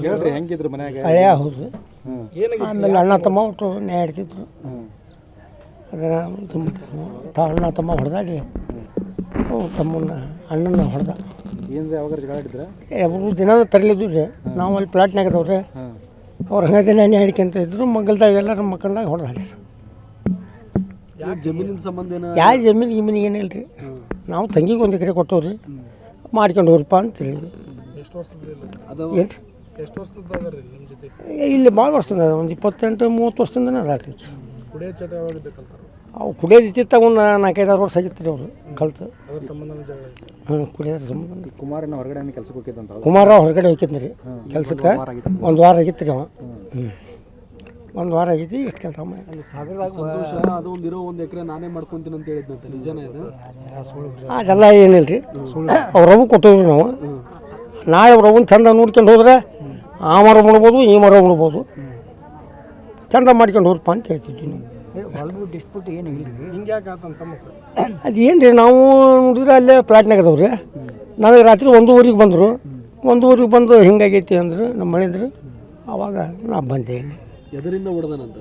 ಹೇಳ್ರಿ ಹೆಂಗಿದ್ರು ಮನ್ಯಾಗ ಹಳೆಯ ಹೌದು. ಆಮೇಲೆ ಅಣ್ಣ ತಮ್ಮ ಒಟ್ಟು ನ್ಯಾಯ ಹಿಡ್ತಿದ್ರು. ಅದನ್ನು ಇದು ಅಣ್ಣ ತಮ್ಮ ಹೊಡೆದಾಡಿ ತಮ್ಮನ್ನ ಅಣ್ಣನ ಹೊಡೆದ. ಏನು ಯಾವಾಗ ಜಗಳ ಆಡಿದ್ರ? ಅವರು ದಿನ ತರಲಿದ್ದು ರೀ. ನಾವು ಅಲ್ಲಿ ಪ್ಲಾಟ್ನಾಗ ಇದಾವ್ರಿ. ಅವ್ರು ಹಂಗೆ ದಿನ ನ್ಯಾಯ ಹಿಡ್ಕೊಂತ ಇದ್ರು. ಮಗ್ಗಲ್ದಾಗ ಎಲ್ಲರ ಮಕ್ಕಳಾಗ ಹೊಡೆದಾಡಿ. ಜಮೀನಿನ ಸಂಬಂಧ ಯಾವ ಜಮೀನಿಗೆ ಏನಿಲ್ಲ ರೀ. ನಾವು ತಂಗಿಗೆ 1 ಎಕರೆ ಕೊಟ್ಟವ್ರಿ. ಮಾಡ್ಕೊಂಡು ಹೋಗ್ರಪ್ಪ ಅಂತ ಹೇಳಿದ್ವಿ. ಏನು ಇಲ್ಲಿ ಭಾಳ ವರ್ಷದಿಂದ ಒಂದು 28-30 ವರ್ಷದಿಂದನೇ ಅದ ರೀ. ಅವು ಕುಡಿಯೋದು ಇತ್ತಿತ್ತಾಗ ಒಂದು 4-5 ವರ್ಷ ಆಗಿತ್ತು ರೀ ಅವರು ಕಲ್ತು. ಕುಡಿಯೋದ್ರ ಸಂಬಂಧ ಕುಮಾರನ ಹೊರಗಡೆ ಕೆಲಸಕ್ಕೆ ಹೋಗಿದ್ದಂತ. ಕುಮಾರ ಹೊರಗಡೆ ಹೋಗಿದ್ನಿ ರೀ ಕೆಲ್ಸಕ್ಕೆ. 1 ವಾರ ಆಗಿತ್ತು ರೀ ಅವ. 1 ವಾರ ಆಗೈತಿ. ಎಷ್ಟು ಕೆಲಸ ಮಾಡಿ ಸಂತೋಷ ಅದು ಒಂದಿರೋ 1 ಎಕರೆ ನಾನೇ ಮಾಡ್ಕೊತೀನಿ ಅಂತ ಹೇಳಿದ್ನಂತೆ. ನಿಜನೇ ಇದು? ಅದೆಲ್ಲ ಏನಿಲ್ಲ ರೀ. ಅವ್ರವು ಕೊಟ್ಟಿದ್ವಿ ನಾವು. ನಾಳೆ ಅವ್ರವನ್ನ ಚಂದ ನೋಡ್ಕೊಂಡು ಹೋದ್ರೆ ಆ ಮರ ಉಣ್ಬೋದು, ಈ ಮರ ಉಣ್ಬೋದು. ಚಂದ ಮಾಡ್ಕೊಂಡು ಹೋಗ್ರಪ್ಪ ಅಂತ ಹೇಳ್ತಿದ್ವಿ ನಾವು. ಡಿಸ್ಪ್ಯೂಟ್ ಏನು ಇಲ್ಲ ಹಿಂಗೆ ಯಾಕೆ ಆತಂತ ಅದೇನು ರೀ, ನಾವು ನೋಡಿದ್ರೆ ಅಲ್ಲೇ ಪ್ಲಾಟ್ನಾಗ ಅದಾವ್ರಿ. ನನಗೆ ರಾತ್ರಿ 1:15 ಬಂದರು. 1:15 ಬಂದು ಹಿಂಗಾಗೈತಿ ಅಂದ್ರೆ ನಮ್ಮ ಮನೆಂದ್ರೆ. ಆವಾಗ ನಾ ಬಂದೆ ಇಲ್ಲಿ. ಎದರಿಂದ ಹೊಡೆದನಂತ?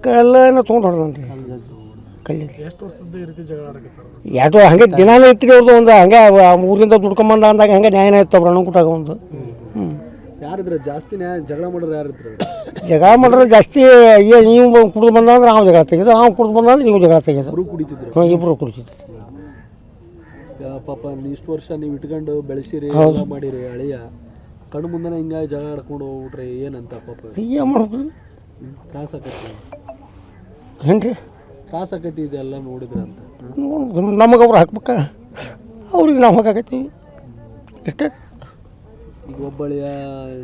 ಕಲ್ಲನ್ನು ತೊಗೊಂಡು ಹೊಡೆದನ್ರಿ. ಕಲ್ಲಿ ಎಷ್ಟು ವರ್ಷದ ಈ ರೀತಿ ಜಗಳ ಆಡಕತ್ತಾರ? ಯಾಟೋ ಹಂಗೆ ದಿನಾನೇ ಇತ್ತು ರೀ ಅವ್ರದ್ದು. ಒಂದು ಹಂಗೆ ಊರಿಂದ ದುಡ್ಕೊಂಬಂದ ಅಂದಾಗ ಹಂಗೆ ನ್ಯಾಯನ ಇರ್ತಾವ್ರಿ ಅಣ್ಣಂಕೂಟಾಗ ಒಂದು. ಯಾರಿದ್ರೆ ಜಾಸ್ತಿ ಜಗಳ ಮಾಡೋರು ಯಾರಿದ್ರು? ಜಗಳ ಮಾಡೋರು ಜಾಸ್ತಿ. ನೀವು ಕುಡಿದು ಬಂದಂದ್ರೆ ನಾವು ಜಗಳ ತೆಗೆದು, ಅವ್ನು ಕುಡಿದು ಬಂದಂದ್ರೆ ನೀವು ಜಗಳ ತೆಗೆದು. ಇಬ್ಬರು ಕುಡಿತಿದ್ರು? ಹಾಂ, ಇಬ್ಬರು ಕುಡಿತಿದ್ರು. ಪಾಪ ಇಷ್ಟು ವರ್ಷ ನೀವು ಇಟ್ಕೊಂಡು ಬೆಳೆಸಿರಿ, ಎಲ್ಲ ಮಾಡಿರಿ. ಹಳೆಯ ಕಣ್ಣು ಮುಂದೆ ಹಿಂಗಾಗಿ ಜಗಳ ಆಡ್ಕೊಂಡು ಹೋಗ್ಬಿಟ್ರೆ ಏನಂತ ಪಾಪ? ಏನು ಮಾಡ್ಬೇಕು? ತ್ರಾಸ ಆಕೈತಿ. ಏನು ರೀ ತ್ರಾಸ ಆಕೈತಿ ಇದೆಲ್ಲ ನೋಡಿದ್ರೆ ಅಂತ. ನಮಗೆ ಅವ್ರು ಹಾಕ್ಬೇಕ, ಅವ್ರಿಗೆ ನಾವು ಹಾಕಾಕತ್ತೀವಿ ಇಷ್ಟೇ. ಈಗ ಒಬ್ಬಳಿಯ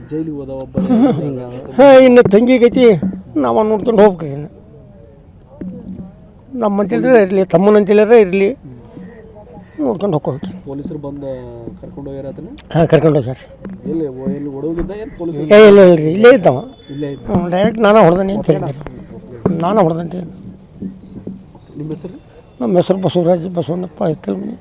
ಜೈಲಿಗೆ ಹೋದ, ಒಬ್ಬ ಹಾಂ, ಇನ್ನು ತಂಗಿಗೈತಿ. ನಾವು ನೋಡ್ಕೊಂಡು ಹೋಗ್ಬೇಕ್ರಿ. ಇನ್ನು ನಮ್ಮಂತಿಲ್ಲರ ಇರಲಿ, ತಮ್ಮನಂತಿಲ್ಲರ ಇರಲಿ, ನೋಡ್ಕೊಂಡು ಹೋಗ್ಬೇಕು. ಪೊಲೀಸರು ಬಂದು ಕರ್ಕೊಂಡು ಹೋಗ್ಯಾರ ಅದನ್ನ? ಹಾಂ, ಕರ್ಕೊಂಡು ಹೋಗ್ಯಾರ. ಎಲ್ಲಿ ಹೊಡೋಗಿದ್ದ ಏನು ಪೊಲೀಸರು? ಇಲ್ಲ ರೀ, ಇಲ್ಲೇ ಇದ್ದಾವ. ಇಲ್ಲೇ ಇದ್ದ? ಡೈರೆಕ್ಟ್ ನಾನು ಹೊಡೆದನಿ ಅಂತ ಹೇಳಿದ್ರು. ನಾನು ಹೊಡೆದಂತೆ. ನಿಮ್ಮ ಹೆಸರು? ನಮ್ಮ ಹೆಸರು ಬಸವರಾಜ್ ಬಸವಣ್ಣಪ್ಪ. ಎತ್ತಲ್ಮನಿ.